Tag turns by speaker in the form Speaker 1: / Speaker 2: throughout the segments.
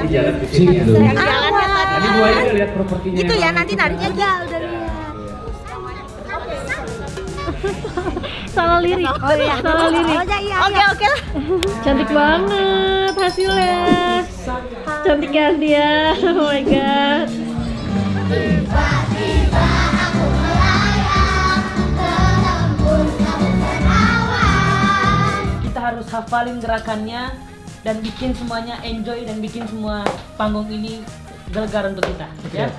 Speaker 1: Di jalan ke sini ya.
Speaker 2: Yang jalannya tadi.
Speaker 1: Tadi gua aja lihat propertinya.
Speaker 2: Itu ya nanti nariknya jauh dari.
Speaker 3: Salah lirik.
Speaker 2: Oh iya.
Speaker 3: Salah lirik.
Speaker 2: Oke lah.
Speaker 3: Cantik banget hasilnya. Cantik kan dia. Oh my god.
Speaker 4: Tiba-tiba aku melayang ke lembut samudra awan.
Speaker 5: Kita harus hafalin gerakannya dan bikin semuanya enjoy dan bikin semua panggung ini gelegar untuk kita, ya.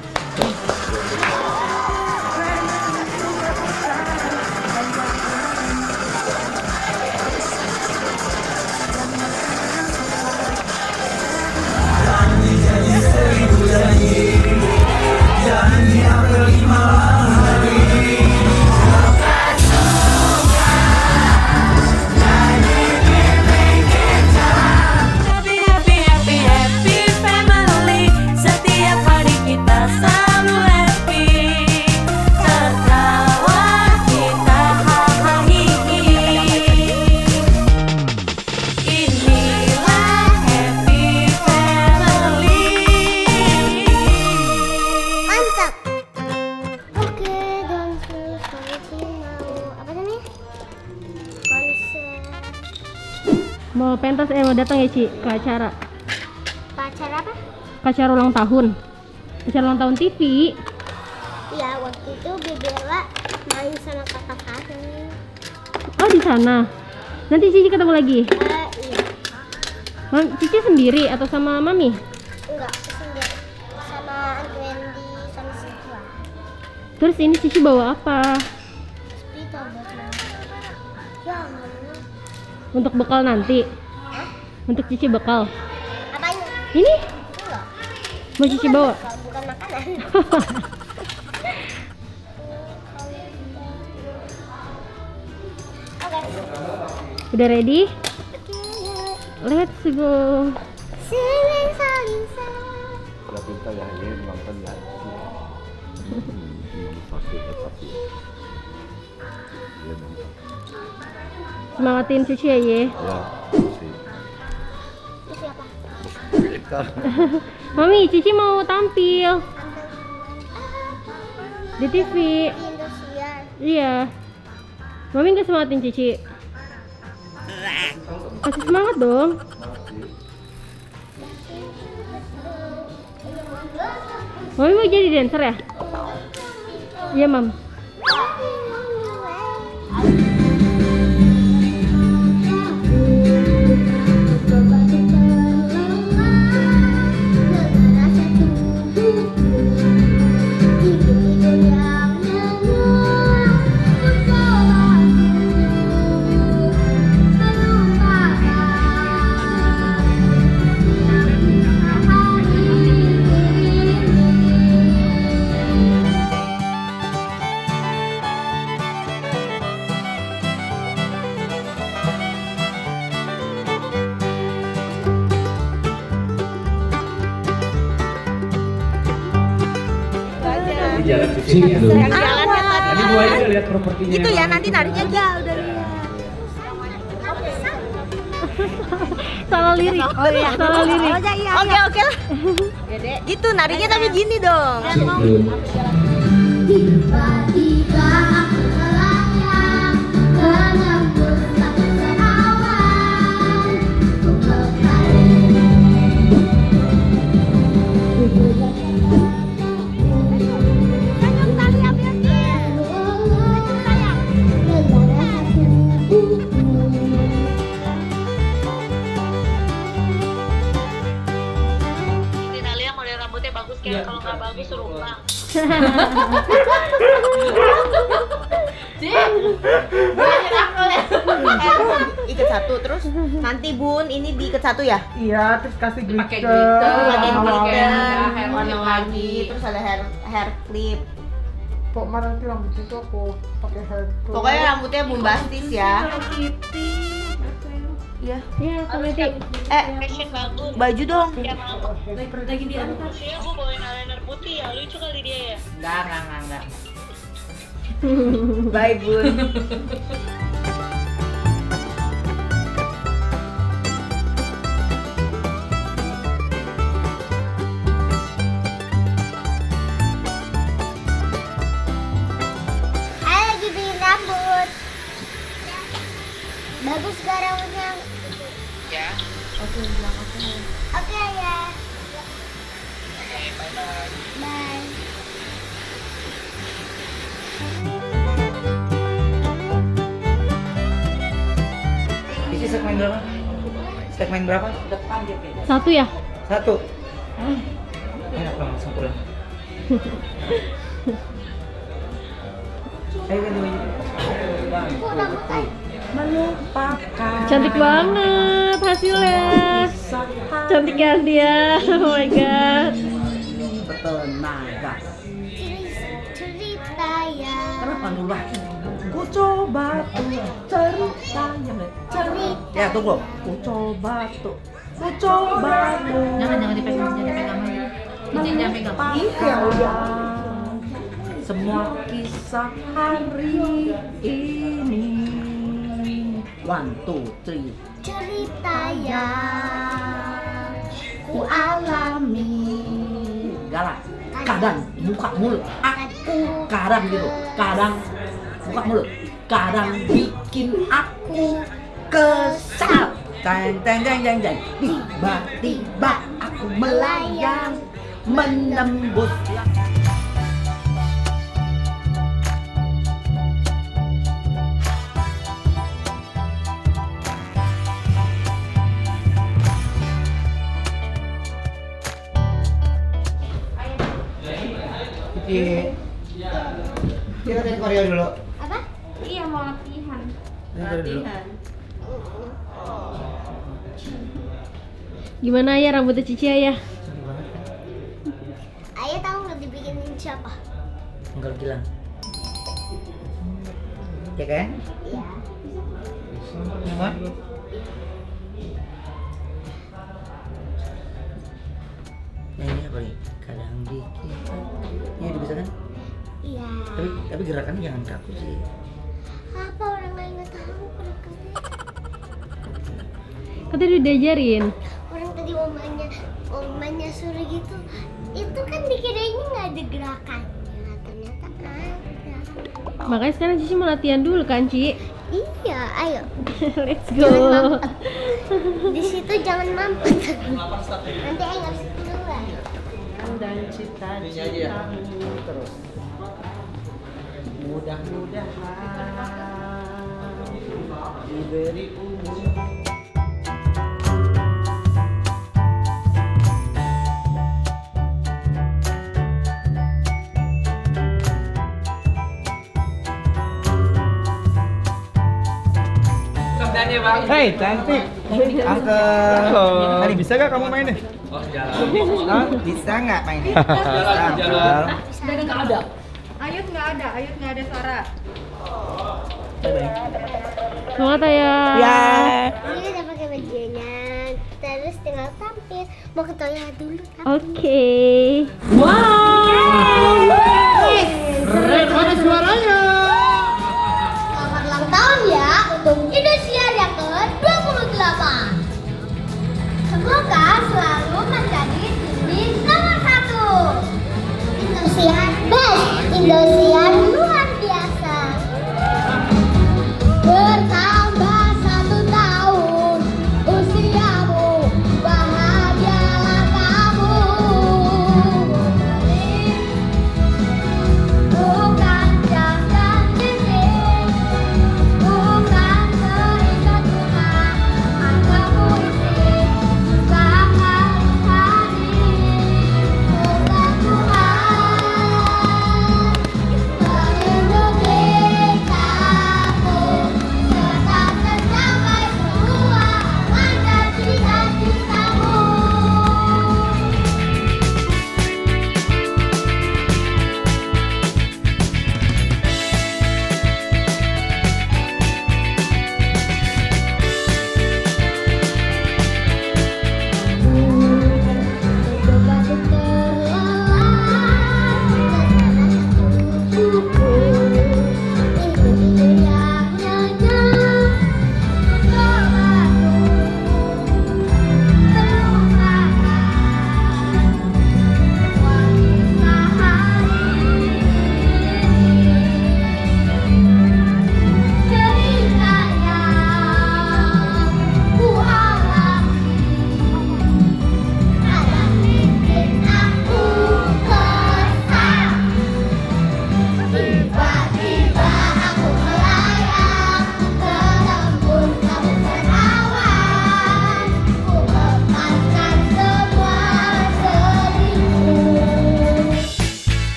Speaker 4: Happy family. Setiap hari kita selalu happy. Tertawa kita hahihi. Inilah happy family. Mantap. Oke, dan selanjutnya mau apa namanya? Konser.
Speaker 3: Mau pentas mau datang ya Ci ke acara.
Speaker 4: Pacar apa?
Speaker 3: Ke acara ulang tahun. Acara ulang tahun TV.
Speaker 4: Iya, waktu itu Bella main sama kakak-kakaknya.
Speaker 3: Oh di sana. Nanti Cici ketemu lagi.
Speaker 4: Iya.
Speaker 3: Cici sendiri atau sama Mami?
Speaker 4: Enggak, sendiri. Sama Aunt Wendy sama Siswa.
Speaker 3: Terus ini Cici bawa apa?
Speaker 4: Sprita buat mama. Ya, mama.
Speaker 3: Untuk bekal nanti. Untuk Cici bekal.
Speaker 4: Apanya?
Speaker 3: Ini
Speaker 4: Enggak.
Speaker 3: mau Cici bawa.
Speaker 4: Bukan makanan. Oke.
Speaker 3: Udah ready? Let's go.
Speaker 4: Siling saling sayang.
Speaker 1: Ya pinta ya ini nonton ya. Pasti. Ya nonton.
Speaker 3: Semangatin Cici ya Ye.
Speaker 1: Ya, pasti.
Speaker 4: Itu siapa?
Speaker 3: Mami, Cici mau tampil di TV.
Speaker 4: Di Indosiar.
Speaker 3: Iya. Mami nggak semangatin Cici. Kasih semangat dong. Mami mau jadi dancer ya? Iya, Mam.
Speaker 1: Di jalan ke sini ya.
Speaker 2: Yang jalannya tadi.
Speaker 1: Tadi gua aja lihat propertinya.
Speaker 2: Itu ya nanti nariknya jauh dari.
Speaker 3: Salah lirik.
Speaker 2: Oh iya.
Speaker 3: Salah lirik.
Speaker 2: Oke lah. Gitu nariknya tapi gini dong.
Speaker 4: Tiba-tiba aku melayang ke lembut samudra awan. Ku Pegang tali api-api. Sayang.
Speaker 6: Nalia model rambutnya bagus kan? Kalau nggak bagus suruh ulang.
Speaker 2: Ikat satu terus nanti Bun ini diikat satu ya?
Speaker 7: Iya, terus kasih glitter.
Speaker 2: Pakai glitter,
Speaker 6: warna-warni.
Speaker 2: warna-warni, terus ada hair clip.
Speaker 7: Pokoknya nanti rambut itu aku pakai hair clip.
Speaker 2: Pokoknya rambutnya bombastis ya. Iya.
Speaker 3: Iya, nanti.
Speaker 6: Fashion bagus.
Speaker 2: Baju dong.
Speaker 6: Ya mau. Lagi di atas. Ya gue bawain eyeliner putih ya. Lucu kali dia ya.
Speaker 2: Enggak. Bye Bun.
Speaker 8: main berapa?
Speaker 3: Satu ya?
Speaker 8: Satu. Enak dong, langsung pulang. Ayo ganti baju.
Speaker 3: Cantik banget hasilnya. Cantik kan dia? Oh my god.
Speaker 8: Bertenaga.
Speaker 4: Cerita ya.
Speaker 5: Kenapa Nurah? Ku coba tuh ceritanya.
Speaker 4: Cerita.
Speaker 8: Ya tunggu.
Speaker 5: Ku coba tuh. Ku coba tuh.
Speaker 2: Jangan dipegang, jangan pegang.
Speaker 7: Iya udah.
Speaker 5: Semua kisah hari ini. 1, 2, 3.
Speaker 4: Cerita yang ku alami.
Speaker 5: Galak. Kadang buka mulut. Aku kadang gitu. Kadang buka mulut. Kadang bikin aku kesal.
Speaker 8: Teng teng teng teng teng.
Speaker 5: Tiba-tiba aku melayang menembus.
Speaker 8: Kita dari Korea dulu.
Speaker 4: Apa?
Speaker 3: Iya mau latihan.
Speaker 2: Latihan.
Speaker 3: Gimana ya rambutnya Cici Ayah?
Speaker 4: Ayah tahu nggak dibikinin siapa?
Speaker 8: Enggak bilang. Ya kan?
Speaker 4: Iya.
Speaker 8: Nyaman? Nah, ini apa nih? Kadang bikin. Ini bisa kan?
Speaker 4: Iya.
Speaker 8: Tapi gerakannya jangan kaku sih.
Speaker 4: Apa orang lain nggak tahu gerakannya?
Speaker 3: Kan tadi udah diajarin.
Speaker 4: Orang tadi mamanya suruh gitu. Itu kan dikirainnya nggak ada gerakannya. Ternyata ada.
Speaker 3: Makanya sekarang Cici mau latihan dulu kan, Ci?
Speaker 4: Iya, ayo.
Speaker 3: Let's go.
Speaker 4: Jangan mampet. Di situ jangan mampet. Nanti ayah nggak bisa keluar.
Speaker 5: Dan cita-citamu terus. Mudah-mudahan diberi umur.
Speaker 8: Hei, cantik. Uncle. Halo. Hari bisa gak kamu mainnya? Hah? Bisa nggak mainnya? Bisa, Uncle.
Speaker 7: Ayut nggak ada Sarah.
Speaker 3: Semangat Ayah.
Speaker 8: Ya.
Speaker 4: Ini udah pakai bajunya. Terus tinggal tampil. Mau ke toilet dulu.
Speaker 3: Oke.
Speaker 4: Selamat ulang tahun ya untuk Indosiar yang ke-28. Semoga selalu menjadi tim nomor 1. Indosiar best, Indosiar luar biasa. Bertambah 1 tahun usiamu, bahagialah kamu. Bukan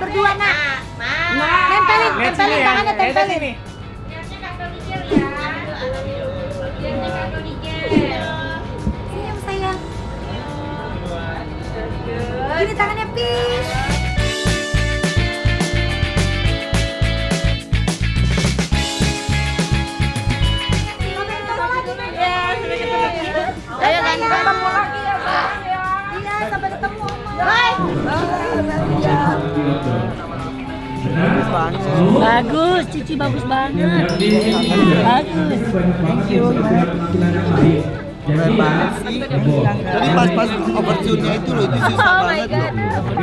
Speaker 4: berdua nak. Tempelin tangannya, tempelin. Senyum sayang. Gini tangannya peace.
Speaker 2: Ayo lanjut.
Speaker 4: Ketemu lagi ya sayang. Iya, sampai ketemu. Bye.
Speaker 5: Bagus, Cici bagus banget. Bagus.
Speaker 8: Keren banget sih. Tadi pas overtune-nya itu loh, itu susah banget loh.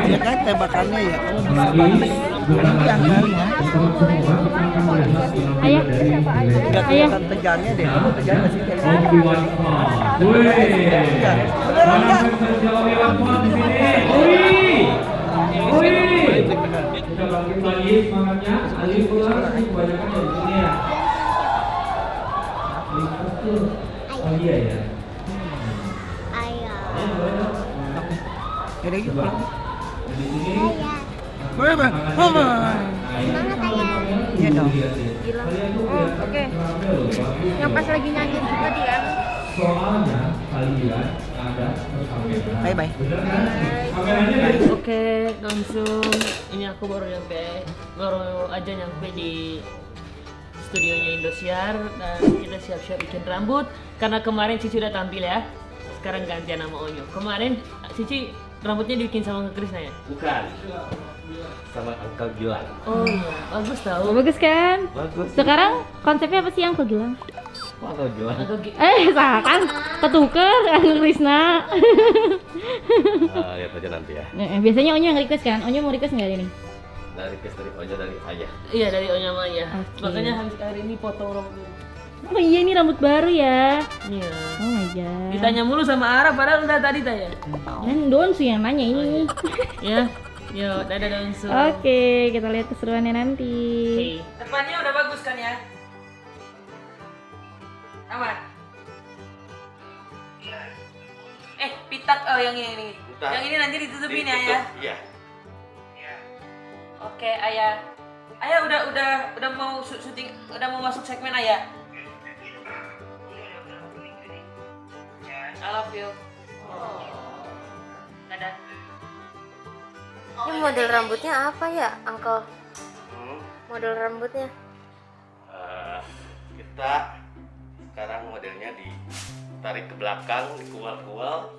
Speaker 8: Dia kan tembakannya ya, kamu bisa banget. Ini angkanya.
Speaker 3: Ayah,
Speaker 8: Gak kelihatan tegangnya deh, kamu tegang gak sih? Beneran gak? Yaudah yuk pulang. Boleh bang? Iya dong.
Speaker 3: Oke. Yang pas lagi nyanyi juga dia.
Speaker 8: Bye bye.
Speaker 5: Oke, langsung ini aku baru aja nyampe di studionya Indosiar dan kita siap-siap bikin rambut karena kemarin Cici udah tampil ya. Sekarang gantian sama Onyo. Kemarin Cici rambutnya dibikin sama Kak Krisna ya?
Speaker 1: Bukan. Sama Uncle Gilang.
Speaker 5: Oh iya, bagus tau.
Speaker 3: Bagus kan?
Speaker 1: Bagus.
Speaker 3: Sekarang konsepnya apa sih Uncle Gilang?
Speaker 1: Uncle Gilang.
Speaker 3: Salah kan? Ketuker Uncle Krisna.
Speaker 1: Lihat aja nanti ya.
Speaker 3: Biasanya Onyo yang request kan? Onyo mau request nggak ini?
Speaker 1: Dari request dari Oja dari ayah.
Speaker 5: Iya, dari Onyo sama Ayah.
Speaker 3: Oke.
Speaker 5: Makanya hari ini potong rambut.
Speaker 3: Oh iya, ini rambut baru ya.
Speaker 5: Iya.
Speaker 3: Oh my god.
Speaker 5: Ditanya mulu sama Ara padahal udah tadi tanya.
Speaker 3: Dan Donsu yang nanya ini.
Speaker 5: Ya. Yo, dadah Donsu.
Speaker 3: Oke, kita lihat keseruannya nanti.
Speaker 5: Oke. Depannya udah bagus kan ya? Aman. Pitak yang ini.
Speaker 1: Pitak.
Speaker 5: Yang ini nanti ditutupin ya, Ayah.
Speaker 1: Iya.
Speaker 5: Oke, Ayah. Ayah udah mau syuting, udah mau masuk segmen Ayah. I love you. Dadah.
Speaker 9: Ini model rambutnya apa ya, Uncle? Model rambutnya?
Speaker 1: Kita sekarang modelnya ditarik ke belakang, dikual-kual.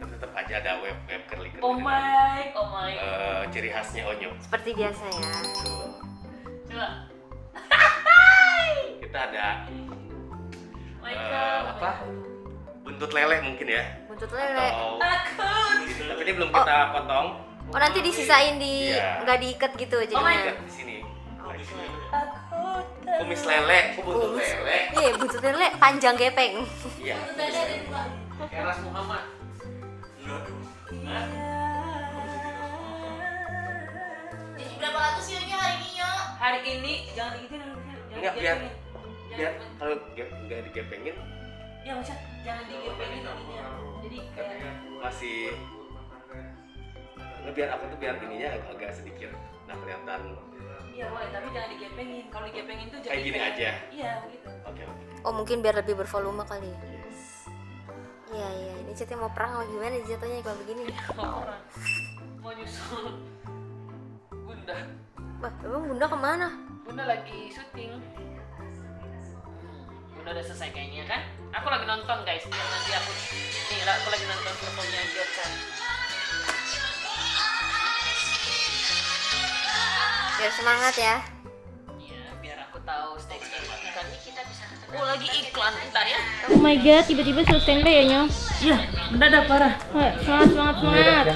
Speaker 1: Tetap aja ada web curly.
Speaker 5: Oh my.
Speaker 1: Ciri khasnya Onyo.
Speaker 9: Seperti biasa ya.
Speaker 5: Coba.
Speaker 1: Kita ada
Speaker 5: Michael.
Speaker 1: apa? Buntut lele mungkin ya.
Speaker 9: Buntut lele.
Speaker 1: Atau
Speaker 5: Takut.
Speaker 1: gitu. Tapi ini belum kita potong.
Speaker 9: Oh nanti disisain
Speaker 1: Iya.
Speaker 9: nggak diikat gitu
Speaker 5: my
Speaker 9: jadinya.
Speaker 1: Lihat di sini. Kumis lele, buntut lele.
Speaker 9: Iya, buntut lele panjang gepeng.
Speaker 1: Iya.
Speaker 5: Keras Muhammad.
Speaker 2: Jadi berapa ratus yonya hari ini yo?
Speaker 5: Hari ini jangan digituin.
Speaker 1: Enggak biar kalau nggak digepengin
Speaker 5: Ya maksudnya jangan digepengin ininya. Jadi kayak
Speaker 1: masih biar aku tuh biar ininya agak sedikit nah kelihatan
Speaker 5: iya boleh tapi jangan digepengin. Kalau digepengin tuh jadi
Speaker 1: kayak gini aja.
Speaker 5: Iya gitu.
Speaker 1: Oke.
Speaker 9: Oh mungkin biar lebih bervolume kali.
Speaker 1: Yes.
Speaker 9: Iya iya. Ini Cetnya mau perang apa gimana jatuhnya kalau begini?
Speaker 5: Orang mau nyusul Bunda.
Speaker 9: Wah, emang Bunda kemana?
Speaker 5: Bunda lagi syuting. Bunda udah selesai kayaknya kan? Aku lagi nonton guys. Biar nanti aku lagi nonton performnya Gyocan.
Speaker 9: Biar semangat ya.
Speaker 5: Iya, biar aku tahu stage kan kita bisa ketemu. Oh, lagi iklan bentar ya.
Speaker 3: Oh my god, tiba-tiba suruh standby ya Nyo.
Speaker 5: Iya, mendadak parah.
Speaker 3: Semangat.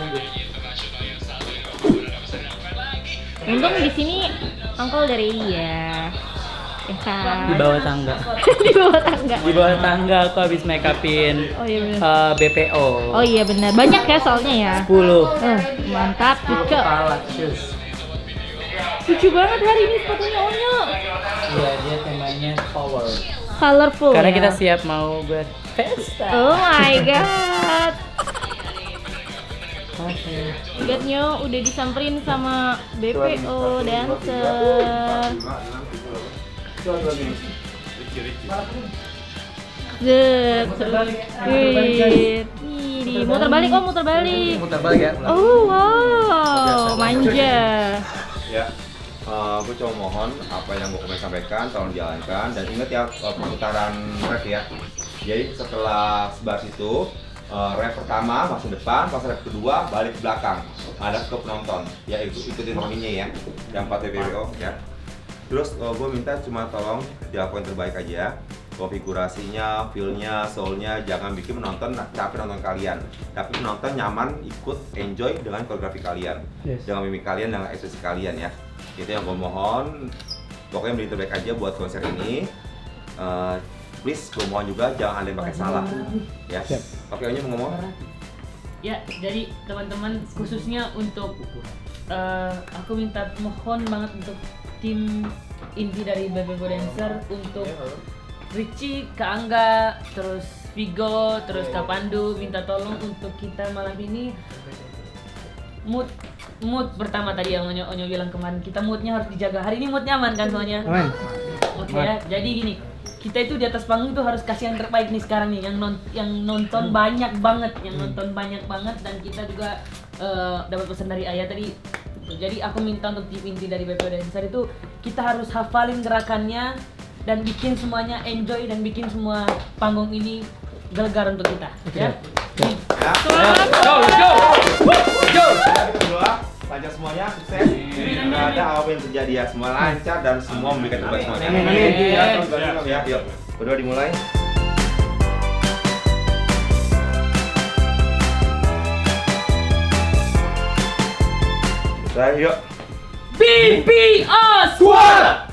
Speaker 3: Untung di sini Uncle dari ya.
Speaker 10: Di bawah tangga.
Speaker 3: Di bawah tangga.
Speaker 10: Di bawah tangga aku habis make upin
Speaker 3: Oh iya benar.
Speaker 10: BPO.
Speaker 3: Oh iya benar. Banyak ya soalnya ya.
Speaker 10: 10.
Speaker 3: Mantap, lucu.
Speaker 10: Kepala, cus.
Speaker 3: Lucu banget hari ini sepatunya Onyo.
Speaker 10: Iya, dia temanya power.
Speaker 3: Colorful.
Speaker 10: Karena
Speaker 3: ya?
Speaker 10: kita siap mau buat pesta.
Speaker 3: Oh my god. Lihat Nyo, udah disamperin sama BPO dancer. Zet, wih, nih, muter balik, oh muter balik.
Speaker 8: Muter balik ya.
Speaker 3: Oh wow, manja.
Speaker 11: Ya, gue cuma mohon apa yang gue sampaikan tolong dijalankan dan ingat ya perputaran ref ya. Jadi setelah sebaris itu ref pertama masuk depan, pas ref kedua balik ke belakang. Ada ke penonton, ya ikutin norminya ya, yang 4 PPO ya. Terus gue minta cuma tolong dilakukan terbaik aja. Konfigurasinya, feel-nya, soul-nya jangan bikin penonton capek nonton kalian, tapi penonton nyaman ikut enjoy dengan koreografi kalian, dengan mimik kalian, dengan ekspresi kalian ya. Itu yang gue mohon. Pokoknya beri terbaik aja buat konser ini. Please gue mohon juga jangan ada yang pakai salah ya. Oke, Onyo mau ngomong?
Speaker 5: Ya, jadi teman-teman khususnya untuk aku minta mohon banget untuk tim inti dari BPO Dancer untuk Richie, Kak Angga, terus Vigo, terus Kak Pandu minta tolong untuk kita malam ini mood pertama tadi yang Onyo bilang kemarin, kita moodnya harus dijaga. Hari ini mood nyaman kan semuanya? Oke ya, jadi gini, kita itu di atas panggung tuh harus kasih yang terbaik nih sekarang nih, yang nonton banyak banget, dan kita juga dapat pesan dari Ayah tadi. Jadi aku minta untuk tim inti dari BPO Dancer itu kita harus hafalin gerakannya dan bikin semuanya enjoy dan bikin semua panggung ini gelegar untuk kita. Ya.
Speaker 11: Go! Lancar semuanya, sukses. Nggak ada apa yang terjadi ya, semua lancar dan semua memberikan terbaik semuanya. Ya, yuk. Berdua dimulai. Selesai, yuk.
Speaker 5: BPO
Speaker 11: Squad!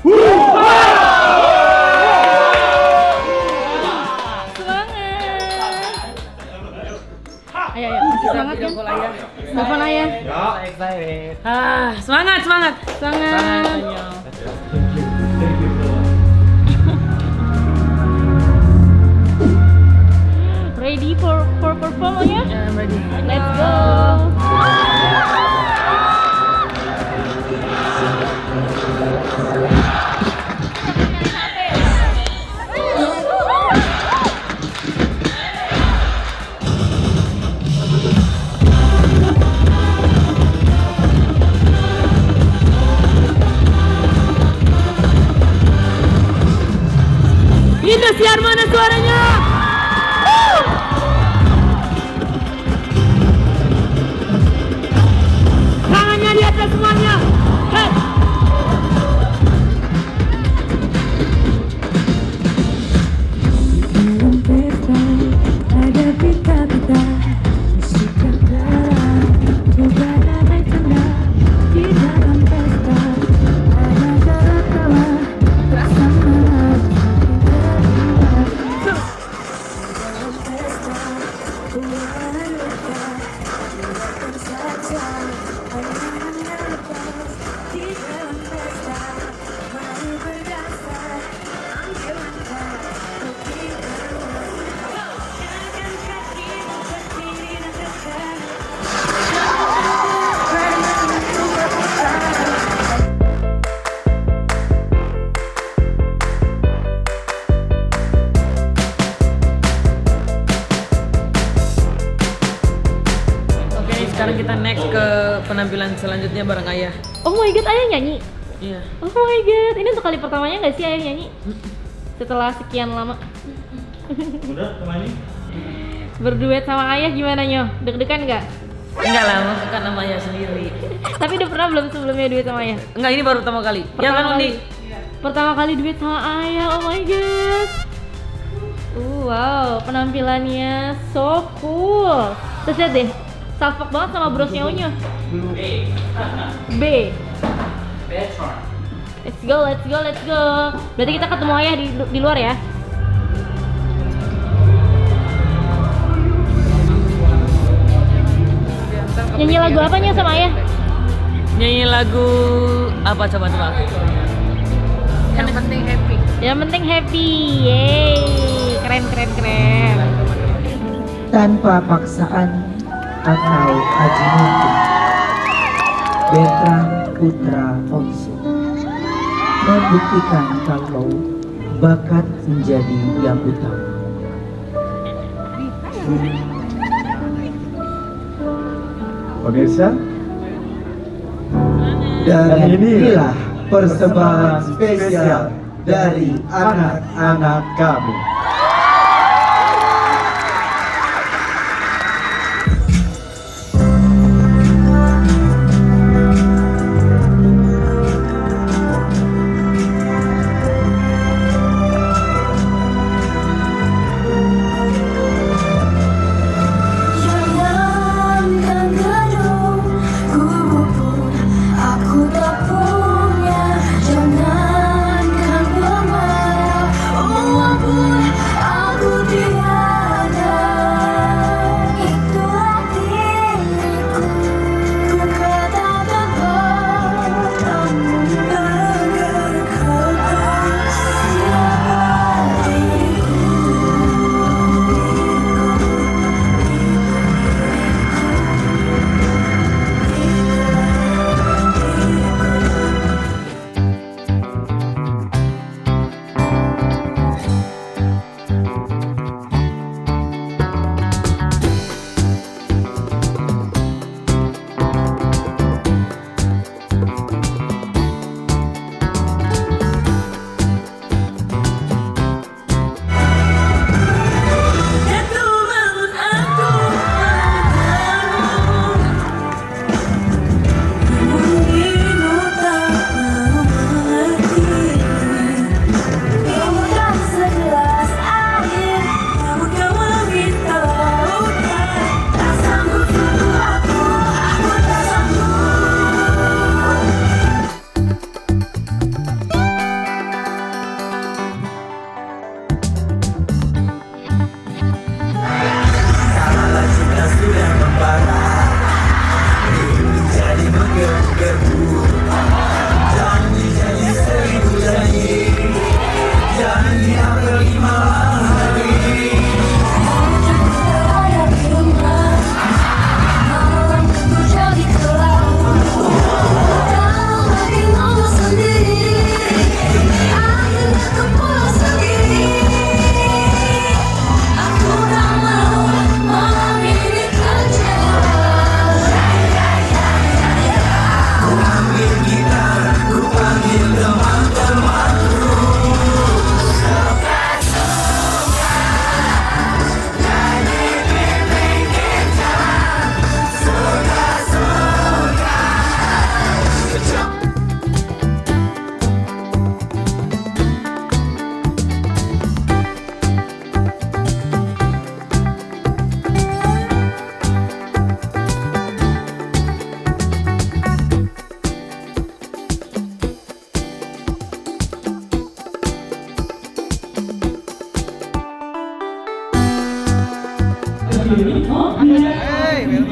Speaker 3: Ayo, masih semangat kan? Telepon Ayah.
Speaker 5: Semangat.
Speaker 3: Ready for perform ya?
Speaker 5: I'm ready.
Speaker 3: Let's go.
Speaker 5: Indosiar mana suaranya? Tangannya di atas semuanya. Hey. Sekarang kita next ke penampilan selanjutnya bareng Ayah.
Speaker 3: Oh my god, Ayah nyanyi?
Speaker 5: Iya.
Speaker 3: Oh my god, ini untuk kali pertamanya nggak sih Ayah nyanyi? Setelah sekian lama.
Speaker 11: Udah, kemana?
Speaker 3: Berduet sama Ayah gimana Nyo? Deg-degan nggak?
Speaker 5: Enggak lah, kan sama Ayah sendiri.
Speaker 3: Tapi udah pernah belum sebelumnya duet sama Ayah?
Speaker 5: Enggak, ini baru pertama kali. Ya kan Undi?
Speaker 3: Pertama kali duet sama Ayah, oh my god. Wow, penampilannya so cool. Terus lihat deh, salfok banget sama brosnya Onyo. B. Let's go. Berarti kita ketemu Ayah di luar ya? Nyanyi lagu apa Nyo sama Ayah?
Speaker 5: Nyanyi lagu apa coba? Yang penting happy.
Speaker 3: Yang penting happy, yeay, keren.
Speaker 7: Tanpa paksaan,
Speaker 12: atau Ajinoku, Bertrand Putra Onsu, membuktikan kalau bakat menjadi yang utama. Pemirsa, dan inilah persembahan spesial dari anak-anak kami.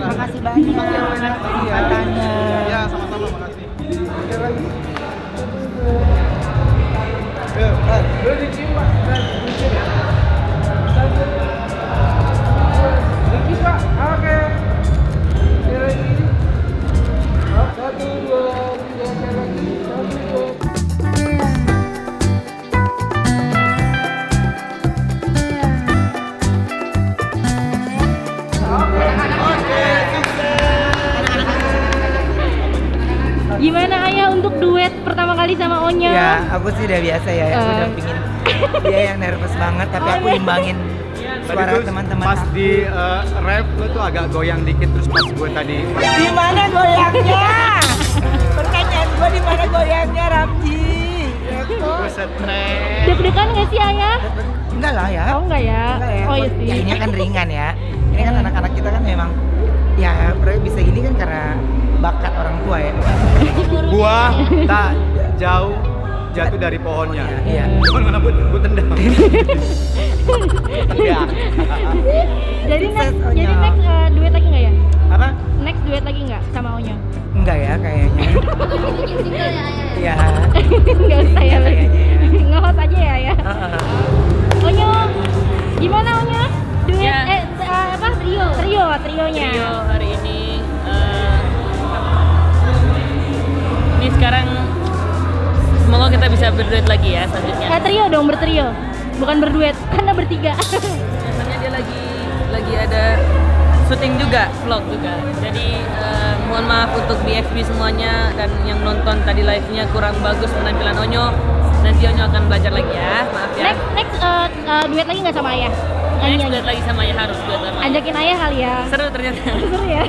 Speaker 2: Makasih banyak katanya.
Speaker 8: Ya, sama-sama, makasih. Udah dicium, Pak. Dikit, Pak. Oke. Lagi. 1, 2, 3 lagi. 1, 2.
Speaker 3: Gimana Ayah untuk duet pertama kali sama Onya?
Speaker 12: Ya, aku sih udah biasa ya. Aku udah pingin dia yang nervous banget, tapi aku imbangin suara teman-teman
Speaker 8: Pas
Speaker 12: aku.
Speaker 8: di rap lo tuh agak goyang dikit, terus pas gue tadi
Speaker 12: Di mana goyangnya? Pertanyaan gue di mana goyangnya, Ramji?
Speaker 8: gue stres.
Speaker 3: Deg-degan nggak sih Ayah?
Speaker 12: Enggak lah ya.
Speaker 3: Oh enggak ya?
Speaker 12: Enggak ya.
Speaker 3: Oh iya sih.
Speaker 12: Ya, ini kan ringan ya. Ini kan anak-anak kita kan memang ya bisa gini kan karena bakat orang tua ya.
Speaker 8: Buah tak jauh jatuh dari pohonnya.
Speaker 12: Iya.
Speaker 8: Cuman mana gue tendang. Ya.
Speaker 3: Jadi next,
Speaker 12: Onya.
Speaker 3: jadi next duet lagi nggak ya?
Speaker 12: Apa?
Speaker 3: Next duet lagi nggak sama Onya?
Speaker 12: Enggak ya kayaknya. Iya.
Speaker 3: Nggak usah ya.
Speaker 12: Kayaknya ya.
Speaker 3: Nge-host aja ya. Onya, gimana Onya? Duet
Speaker 5: Ya.
Speaker 3: apa trio? Trio trionya.
Speaker 5: Trio hari ini. Ini sekarang semoga kita bisa berduet lagi ya selanjutnya.
Speaker 3: Trio dong, bertrio. Bukan berduet, karena bertiga.
Speaker 5: Biasanya dia lagi ada syuting juga, vlog juga. Jadi mohon maaf untuk BXB semuanya dan yang nonton tadi live-nya kurang bagus penampilan Onyo. Nanti Onyo akan belajar lagi ya, maaf ya.
Speaker 3: Next duet lagi nggak sama ayah?
Speaker 5: Next duet lagi sama Ayah, harus duet sama Ayah.
Speaker 3: Ajakin ayah kali ya.
Speaker 5: Seru ternyata.
Speaker 3: Seru ya.